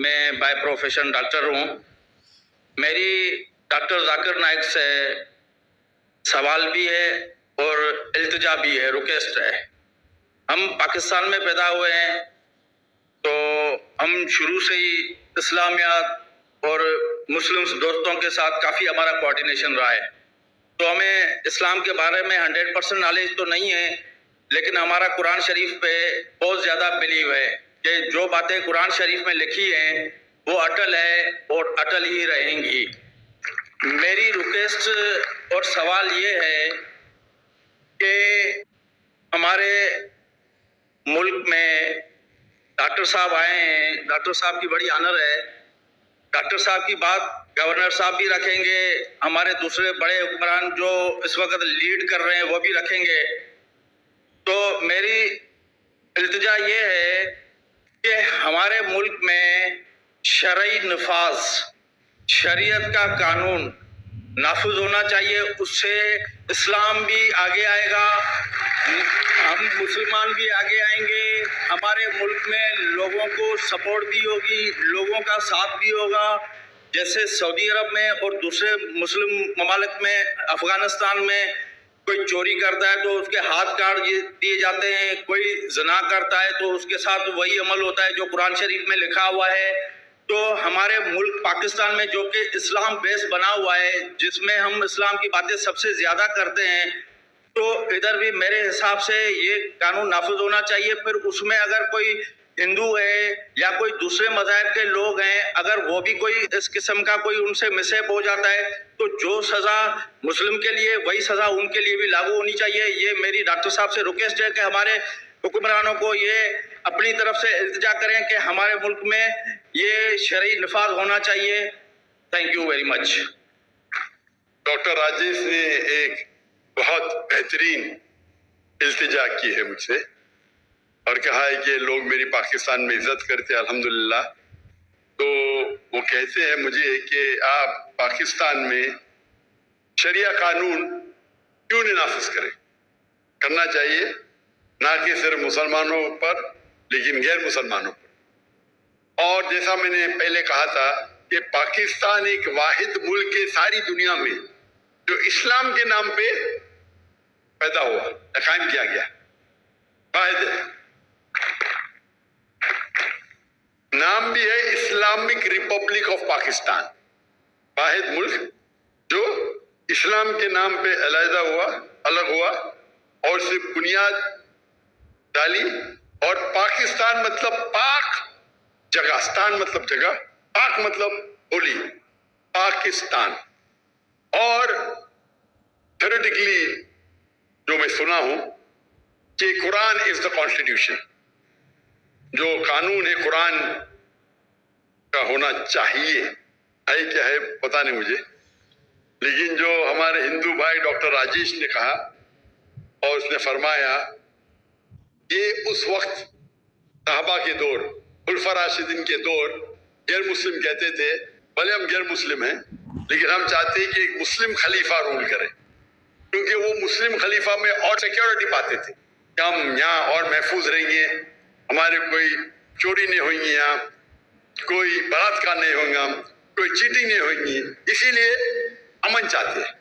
میں by profession doctor ہوں. میری ڈاکٹر ذاکر نائک سے سوال بھی ہے اور التجا بھی ہے، ریکویسٹ ہے. ہم پاکستان میں پیدا ہوئے ہیں تو ہم شروع سے ہی اسلامیات اور مسلم دوستوں کے ساتھ کافی ہمارا کوآرڈینیشن رہا ہے. تو ہمیں اسلام کے بارے میں 100% نالج تو نہیں ہے، لیکن ہمارا قرآن شریف پہ بہت زیادہ بلیو ہے کہ جو باتیں قرآن شریف میں لکھی ہیں وہ اٹل ہے اور اٹل ہی رہیں گی. میری ریکویسٹ اور سوال یہ ہے کہ ہمارے ملک میں ڈاکٹر صاحب آئے ہیں، ڈاکٹر صاحب کی بڑی آنر ہے. ڈاکٹر صاحب کی بات گورنر صاحب بھی رکھیں گے، ہمارے دوسرے بڑے حکمران جو اس وقت لیڈ کر رہے ہیں وہ بھی رکھیں گے. تو میری التجا یہ ہے کہ ہمارے ملک میں شرعی نفاذ، شریعت کا قانون نافذ ہونا چاہیے. اس سے اسلام بھی آگے آئے گا، ہم مسلمان بھی آگے آئیں گے، ہمارے ملک میں لوگوں کو سپورٹ بھی ہوگی، لوگوں کا ساتھ بھی ہوگا. جیسے سعودی عرب میں اور دوسرے مسلم ممالک میں، افغانستان میں کوئی چوری کرتا ہے تو اس کے ہاتھ کاٹ دیے جاتے ہیں، کوئی زنا کرتا ہے تو اس کے ساتھ وہی عمل ہوتا ہے جو قرآن شریف میں لکھا ہوا ہے. تو ہمارے ملک پاکستان میں جو کہ اسلام بیس بنا ہوا ہے، جس میں ہم اسلام کی باتیں سب سے زیادہ کرتے ہیں، تو ادھر بھی میرے حساب سے یہ قانون نافذ ہونا چاہیے. پھر اس میں اگر کوئی ہندو ہے یا کوئی دوسرے مذاہب کے لوگ ہیں، اگر وہ بھی کوئی اس قسم کا کوئی ان سے مسہیپ ہو جاتا ہے تو جو سزا مسلم کے لیے وہی سزا ان کے لیے بھی لاگو ہونی چاہیے. یہ میری ڈاکٹر صاحب سے ریکویسٹ ہے کہ ہمارے حکمرانوں کو یہ اپنی طرف سے التجا کریں کہ ہمارے ملک میں یہ شرعی نفاذ ہونا چاہیے. Thank you very much. Doctor Rajesh نے ایک بہت بہترین التجا کی ہے مجھ سے اور کہا ہے کہ لوگ میری پاکستان میں عزت کرتے ہیں الحمدللہ. تو وہ کہتے ہیں مجھے کہ آپ پاکستان میں شریعہ قانون کیوں نہیں نافذ کریں؟ کرنا چاہیے، نہ کہ صرف مسلمانوں پر لیکن غیر مسلمانوں پر. اور جیسا میں نے پہلے کہا تھا کہ پاکستان ایک واحد ملک ہے ساری دنیا میں جو اسلام کے نام پہ پیدا ہوا، قائم کیا گیا، واحد ہے. نام بھی ہے اسلامک ریپبلک آف پاکستان، واحد ملک جو اسلام کے نام پہ علیحدہ ہوا، الگ ہوا اور صرف بنیاد ڈالی. اور پاکستان مطلب پاک جگہ، ستان مطلب جگہ، پاک مطلب ہولی، پاکستان. اور تھیوریٹیکلی جو میں سنا ہوں کہ قرآن از دا کانسٹیٹیوشن، جو قانون ہے قرآن کا ہونا چاہیے. ہے کیا ہے پتہ نہیں مجھے، لیکن جو ہمارے ہندو بھائی ڈاکٹر راجیش نے کہا اور اس نے فرمایا کہ اس وقت صحابہ کے دور، خلفاء راشدین کے دور، غیر مسلم کہتے تھے بھلے ہم غیر مسلم ہیں لیکن ہم چاہتے ہیں کہ ایک مسلم خلیفہ رول کرے، کیونکہ وہ مسلم خلیفہ میں اور سیکیورٹی پاتے تھے کہ ہم یہاں اور محفوظ رہیں گے، ہمارے کوئی چوری نہیں ہوئیں گی، یہاں کوئی بلاತ್ಕಾರ نہیں ہوگا، کوئی چیٹنگ نہیں ہوگی. اسی لیے امن چاہتے ہیں.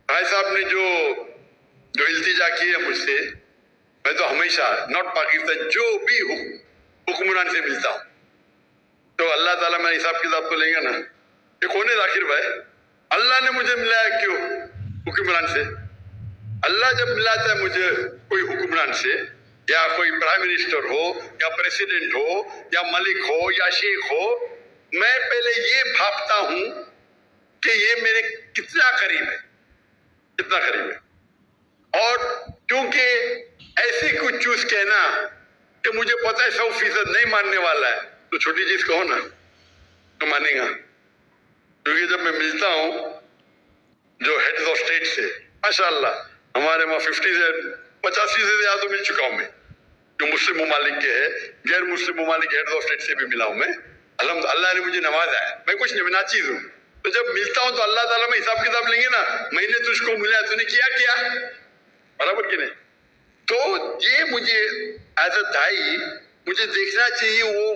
بھائی صاحب نے جو التجا کی ہے مجھ سے، میں تو ہمیشہ ناٹ پاکستان جو بھی حکمران سے ملتا ہوں تو اللہ تعالیٰ میرا حساب کتاب تو لیں گا نا. یہ کون ہے ذاکر بھائی؟ اللہ نے مجھے ملایا کیوں حکمران سے؟ اللہ جب ملاتا ہے مجھے کوئی حکمران سے، یا کوئی پرائم منسٹر ہو یا پریسیڈنٹ ہو یا ملک ہو یا شیخ ہو، میں پہلے یہ بھاپتا ہوں کہ یہ میرے کتنا قریب ہے، کتنا قریب ہے. اور کیونکہ ایسی کچھ چیز کہنا کہ مجھے پتہ ہے 100% نہیں ماننے والا ہے، تو چھوٹی چیز کہو نا تو مانے گا. کیونکہ جب میں ملتا ہوں جو ہیڈز آف اسٹیٹ سے، ماشاءاللہ ہمارے وہاں 85 سے زیادہ مل چکا ہوں میں، جو مسلم ممالک کے ہے، غیر مسلم ممالک ہیڈز آف اسٹیٹ سے بھی ملا ہوں میں. اللہ نے مجھے نوازا ہے، میں کچھ ناچیز ہوں. تو جب ملتا ہوں تو اللہ تعالیٰ میں حساب کتاب لیں گے نا، میں نے تجھ کو ملا، تو نے کیا برابر کہ نہیں. تو یہ مجھے ایز اے دائی مجھے دیکھنا چاہیے وہ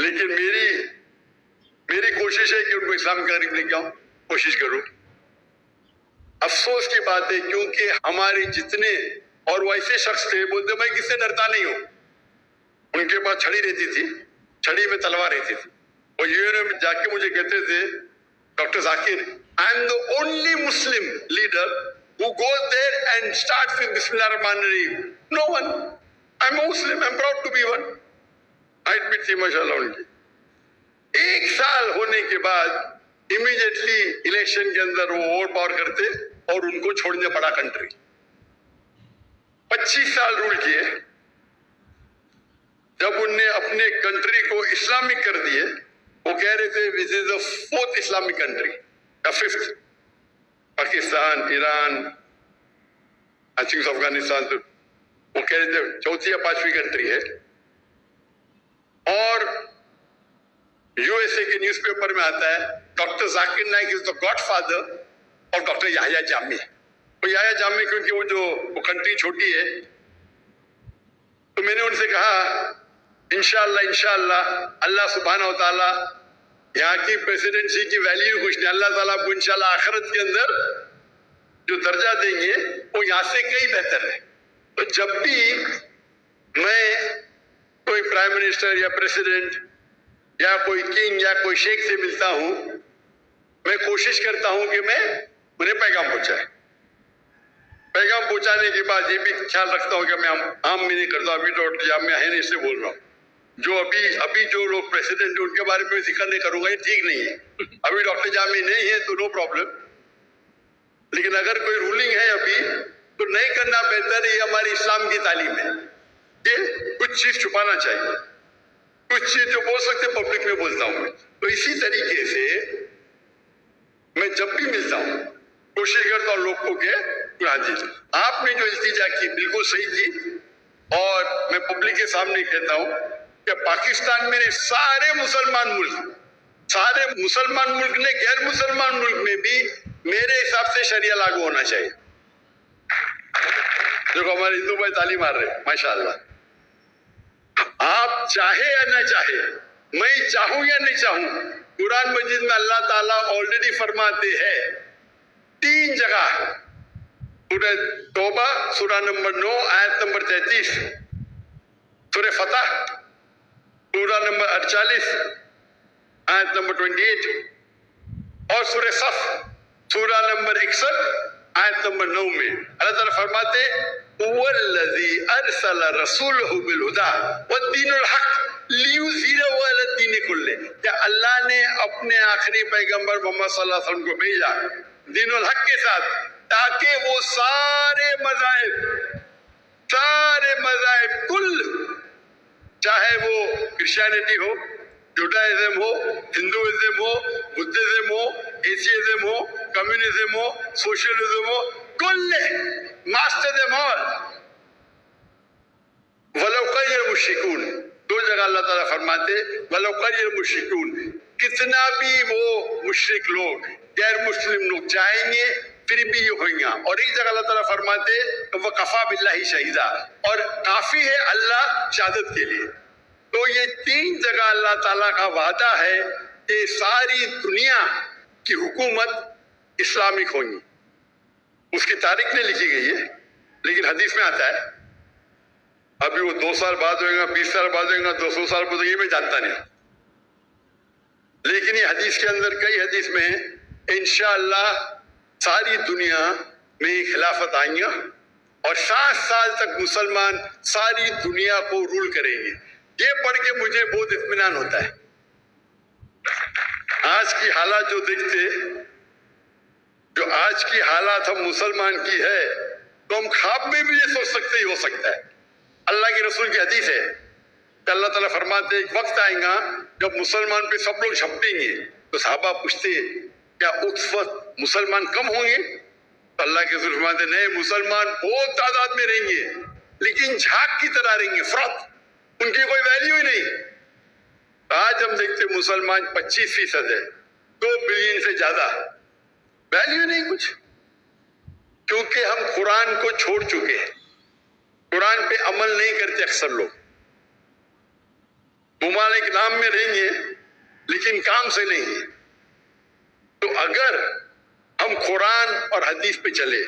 لیکن میری کوشش ہے کہ ان کو اسلام کے قریب لے کے آؤں، کوشش کروں. افسوس کی بات ہے کیونکہ ہمارے جتنے اور وہ ایسے شخص تھے بولتے میں کس سے ڈرتا نہیں ہوں. ان کے پاس چھڑی رہتی تھی، چھڑی میں تلوار رہتی تھی. وہ یو میں جا کے مجھے کہتے تھے doctor Zakir I am the only Muslim leader who goes there and starts with Bismillah Rahman Rahim. No one. I'm a Muslim. I'm proud to be one. Height بھی تھی ماشاءاللہ ان کی. 1 سال ہونے کے بعد امیڈیٹلی الیکشن کے اندر وہ ووٹ پاور کرتے اور ان کو چھوڑنے پڑا کنٹری. 25 سال رول کیے. جب ان نے اپنے کنٹری کو اسلامک کر دیے، وہ کہہ رہے تھے this is the 4th Islamic country یا 5th. پاکستان، ایران، افغانستان، تو وہ کہہ رہے تھے 4تھی یا 5ویں کنٹری ہے. اور یو ایس اے کے نیوز پیپر میں آتا ہے doctor Zakir Naik is the God father اور ڈاکٹر یحییٰ جامی. وہ یحییٰ جامی کیونکہ وہ کنٹری چھوٹی ہے. تو میں نے ان سے کہا انشاءاللہ اللہ سبحانہ و تعالیٰ یہاں کی پریسیڈنسی کی ویلیو کچھ نہیں. اللہ تعالیٰ کو انشاءاللہ آخرت کے اندر جو درجہ دیں گے وہ یہاں سے کئی بہتر ہے. تو جب بھی میں کوئی پرائم منسٹر یا پریسیڈنٹ یا کوئی کنگ یا کوئی شیخ سے ملتا ہوں، میں کوشش کرتا ہوں کہ میں انہیں پیغام پہنچائے. پیغام پہنچانے کے بعد یہ بھی خیال رکھتا ہوں کہ میں عام میں نہیں کرتا. ابھی ڈاکٹر جامع ہے نہیں، اس سے بول رہا ہوں. جو ابھی جو لوگ پریسیڈنٹ ان کے بارے میں ذکر نہیں کروں گا، یہ ٹھیک نہیں ہے. ابھی ڈاکٹر جامع نہیں ہے تو نو پرابلم. لیکن اگر کوئی رولنگ ہے ابھی تو نہیں کرنا بہتر ہے. یہ ہماری اسلام کی تعلیم ہے کہ کچھ چیز چھپانا چاہیے. کچھ چیز جو بول سکتے پبلک میں بولتا ہوں میں. تو اسی طریقے سے میں جب بھی ملتا ہوں کوشش کرتا ہوں لوگ کو کہ ہاں جی آپ نے جو التجا کی بالکل صحیح کی. اور میں پبلک کے سامنے کہتا ہوں کہ پاکستان میں سارے مسلمان ملک نے غیر مسلمان ملک میں بھی میرے حساب سے شریعہ لاگو ہونا چاہیے. دیکھو ہمارے ہندو بھائی تعلیم مار رہے ہیں ماشاءاللہ. آپ چاہے یا نہ چاہے، میں چاہوں یا نہیں چاہوں، قرآن مجید میں اللہ تعالیٰ آلریڈی فرماتے ہیں 3 جگہ. سورہ توبہ سورہ نمبر 9 آیت نمبر 33، سورہ فتح سورہ نمبر 48 آیت نمبر 28، اور سورہ صف سورہ نمبر 61 آیت نمبر 9 میں اللہ تعالیٰ فرماتے هو الذی ارسل رسولہ بالہدی والدین الحق لیظہرہ علی الدین کلہ. کہ اللہ نے اپنے آخری پیغمبر محمد صلی اللہ علیہ وسلم کو بھیجا دین الحق کے ساتھ تاکہ وہ سارے مذاہب کل، چاہے وہ کرسچینٹی ہو، جوڈائزم ہو، ہندوازم ہو، بدھزم ہو، ایتھیزم ہو، کمیونزم ہو، سوشلزم ہو، کل ماسٹر دم آل ولو کری المشرکون. 2 جگہ اللہ تعالیٰ فرماتے ولو کری المشرکون، کتنا بھی وہ مشرک لوگ غیر مسلم لوگ چاہیں گے پھر بھی یہ ہوئیں گا. اور ایک جگہ اللہ تعالیٰ فرماتے وَكَفَى بِاللَّهِ شَهِيدًا، اور کافی ہے اللہ شہادت کے لیے. تو یہ 3 جگہ اللہ تعالیٰ کا وعدہ ہے کہ ساری دنیا کی حکومت اسلامک ہوں گی. اس کی تاریخ نہیں لکھی گئی ہے لیکن حدیث میں آتا ہے. ابھی وہ 2 سال بعد ہوئے گا، 20 سال بعد ہوئے گا، 200 سال بعد ہوئے گا، میں جانتا نہیں. لیکن یہ حدیث کے اندر کئی حدیث میں انشاءاللہ ساری دنیا میں خلافت آئیں گا اور 60 سال تک مسلمان ساری دنیا کو رول کریں گے. یہ پڑھ کے مجھے بہت اطمینان ہوتا ہے. آج کی حالات جو دیکھتے، جو آج کی حالات ہم مسلمان کی ہے تو ہم خواب میں بھی یہ سوچ سکتے ہی ہو سکتا ہے. اللہ کے رسول کی حدیث ہے کہ اللہ تعالیٰ فرماتے ایک وقت آئے گا جب مسلمان پہ سب لوگ جھپٹیں گے. تو صحابہ پوچھتے کیا اس وقت مسلمان کم ہوں گے؟ تو اللہ کے رسول فرماتے نہیں، مسلمان بہت تعداد میں رہیں گے لیکن جھاگ کی طرح رہیں گے، فرق، ان کی کوئی ویلیو ہی نہیں. آج ہم دیکھتے مسلمان 25% ہے، 2 بلین سے زیادہ، ویلیو نہیں کچھ، کیونکہ ہم قرآن کو چھوڑ چکے ہیں. قرآن پہ عمل نہیں کرتے اکثر لوگ. ممالک نام میں رہیں گے لیکن کام سے نہیں ہے. تو اگر ہم قرآن اور حدیث پہ چلے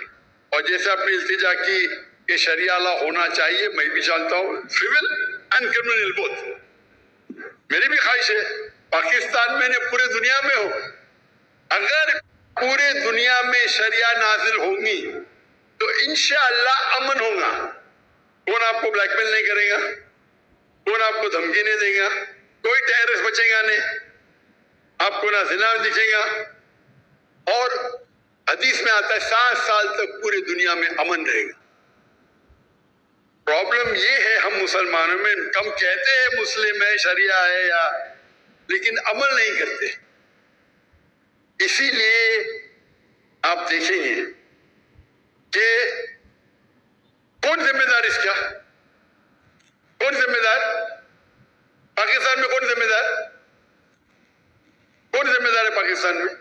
اور جیسے آپ نے التجا کی کہ شریعہ لا ہونا چاہیے، میں بھی چاہتا ہوں سول اینڈ کرمنل بوتھ. میری بھی خواہش ہے پاکستان میں نے پورے دنیا میں ہو، اگر پورے دنیا میں شریعہ نازل ہوں گی تو انشاءاللہ امن ہوگا. کون آپ کو بلیک میل نہیں کرے گا، کون آپ کو دھمکی نہیں دے گا، کوئی ٹیررسٹ بچے گا نہیں، آپ کو نہ زنا دکھے گا. اور حدیث میں آتا ہے 7 سال تک پوری دنیا میں امن رہے گا. پرابلم یہ ہے ہم مسلمانوں میں، ہم کہتے ہیں مسلم ہے، شریعہ ہے یا، لیکن عمل نہیں کرتے. اسی لیے آپ دیکھیں گے کہ کون ذمہ دار اس کا، کون ذمہ دار پاکستان میں، کون ذمہ دار، کون ذمہ دار ہے پاکستان میں؟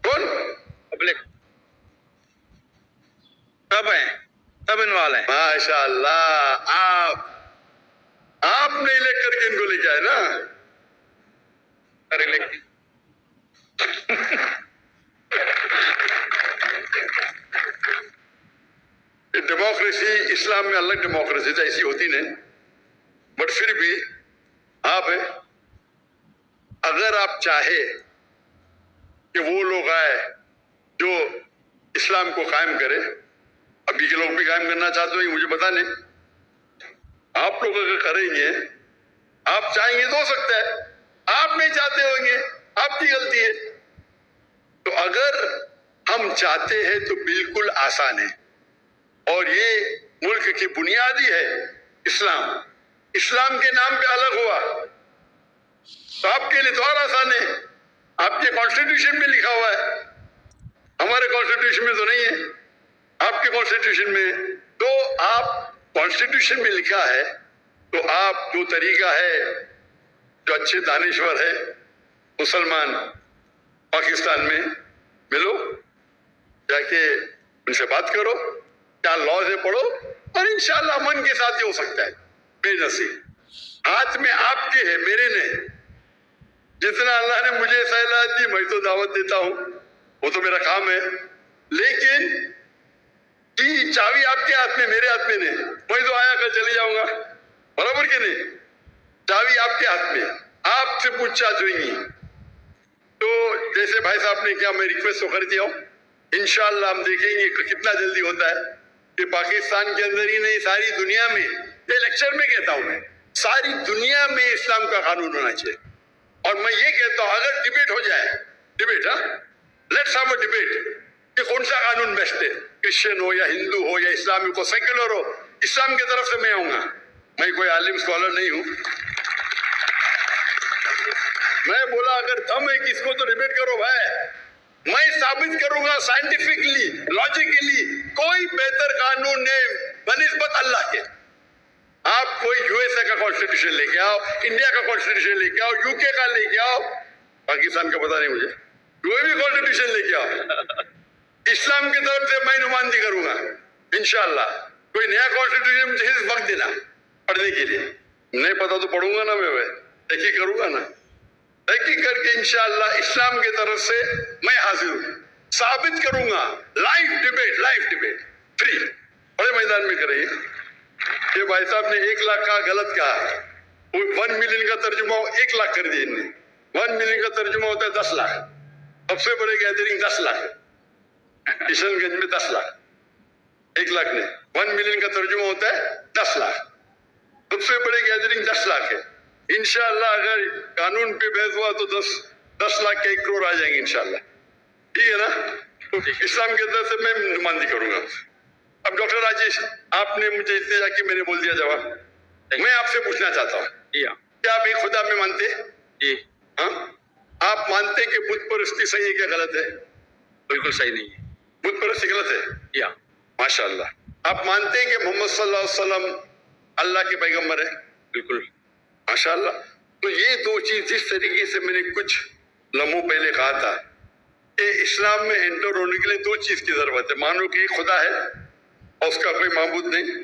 کون؟ پبلک سب ہیں، سب انوالو ہیں. ماشاء اللہ، آپ نے الیکٹ کر کے ان کو لے کے آئے نا. ڈیموکریسی اسلام میں الگ ڈیموکریسی تو ایسی ہوتی نہیں، بٹ پھر بھی آپ ہے، اگر آپ چاہے کہ وہ لوگ آئے جو اسلام کو قائم کرے، ابھی کے لوگ بھی قائم کرنا چاہتے ہو مجھے پتا نہیں، آپ لوگ اگر کریں گے، آپ چاہیں گے تو ہو سکتا ہے، آپ نہیں چاہتے ہوں گے، آپ کی غلطی ہے. تو اگر ہم چاہتے ہیں تو بالکل آسان ہے، اور یہ ملک کی بنیادی ہے اسلام. اسلام کے نام پہ الگ ہوا تو آپ کے لیے تو اور آسان ہے. آپ کے کانسٹیٹیوشن میں لکھا ہوا ہے، ہمارے کانسٹیٹیوشن میں تو نہیں ہے، آپ کے کانسٹیٹیوشن میں. تو آپ کانسٹیٹیوشن میں لکھا ہے تو آپ جو طریقہ ہے، جو اچھے دانشور ہے مسلمان پاکستان میں ملو، جا کے ان سے بات کرو، کیا لا سے پڑھو، اور انشاءاللہ امن کے ساتھ یہ ہو سکتا ہے. بے نصیب ہاتھ میں آپ کے ہے، میرے نہیں. جتنا اللہ نے مجھے صلاحیت دی میں تو دعوت دیتا ہوں، وہ تو میرا کام ہے، لیکن کی چابی آپ کے ہاتھ میں، میرے ہاتھ میں نہیں. میں تو آیا کر چلی جاؤں گا، برابر کہ نہیں؟ چابی آپ کے ہاتھ میں، آپ سے پوچھ چاچ ہوئیں گی. تو جیسے بھائی صاحب نے کیا، میں ریکویسٹ تو کر دیا ہوں، انشاءاللہ ہم دیکھیں گے کہ کتنا جلدی ہوتا ہے کہ پاکستان کے اندر ہی نہیں ساری دنیا میں، یہ لیکچر میں کہتا ہوں میں، ساری دنیا میں اسلام کا قانون ہونا چاہیے. اور میں یہ کہتا ہوں اگر ڈیبیٹ ہو جائے، debate, let's have a debate کہ کون سا قانون بیسٹ ہے، کرسچن ہو یا ہندو ہو یا اسلامک ہو، سیکولر ہو، اسلام کی طرف سے میں آؤں گا. میں کوئی عالم اسکالر نہیں ہوں. میں بولا اگر دم ہے کس کو تو ڈیبیٹ کرو بھائی، میں ثابت کروں گا سائنٹیفکلی، لاجیکلی، کوئی بہتر قانون نہیں بنسبت اللہ کے. آپ کوئی یو ایس اے کا کانسٹیٹیوشن لے کے آؤ، انڈیا کا کانسٹیٹیوشن لے کے آؤ، یو کے کا لے کے آؤ، پاکستان کا پتہ نہیں مجھے، کوئی بھی کانسٹیٹیوشن لے کے آؤ، اسلام کی طرف سے میں نمائندگی کروں گا انشاءاللہ. کوئی نیا کانسٹیٹیوشن مجھے وقت دینا پڑھنے کے لیے، نہیں پتا تو پڑھوں گا نا، میں تحقیق کروں گا نا، تحقیق کر کے انشاءاللہ اسلام کی طرف سے میں حاضر ہوں، ثابت کروں گا. لائف ڈیبیٹ فری، بڑے میدان میں کریں گے. کہ بھائی صاحب نے 1 لاکھ کا غلط کہا، 1 ملین کا ترجمہ 1 لاکھ کر دیا ان نے. 1 ملین کا ترجمہ ہوتا ہے 10 لاکھ. سب سے بڑے گیدرنگ 10 لاکھ، کشن گنج میں 10 لاکھ، 1 لاکھ نہیں، 1 ملین کا ترجمہ ہوتا ہے 10 لاکھ. سب سے بڑے گیدرنگ 10 لاکھ ہے. انشاءاللہ اگر قانون پہ بحث ہوا تو 10 لاکھ کے 1 کروڑ آ جائیں گے انشاءاللہ. ٹھیک ہے نا؟ تو اسلام کی طرف سے میں نمائندگی کروں گا. اب ڈاکٹر راجیش، آپ نے مجھے التجا کی، میں نے بول دیا جواب. میں آپ سے پوچھنا چاہتا ہوں، کیا آپ ایک خدا میں مانتے؟ جی. ہاں، آپ مانتے کہ بت پرستی صحیح ہے کیا غلط ہے؟ بالکل صحیح نہیں ہے. بت پرستی غلط ہے؟ ماشاءاللہ. آپ مانتے ہیں کہ محمد صلی اللہ علیہ وسلم اللہ کے پیغمبر ہے؟ بالکل. ماشاءاللہ. تو یہ 2 چیز جس طریقے سے میں نے کچھ لمحوں پہلے کہا تھا کہ اسلام میں انٹر ہونے کے لیے 2 چیز کی ضرورت ہے. مانو کہ ایک خدا ہے اور اس کا کوئی معبود نہیں،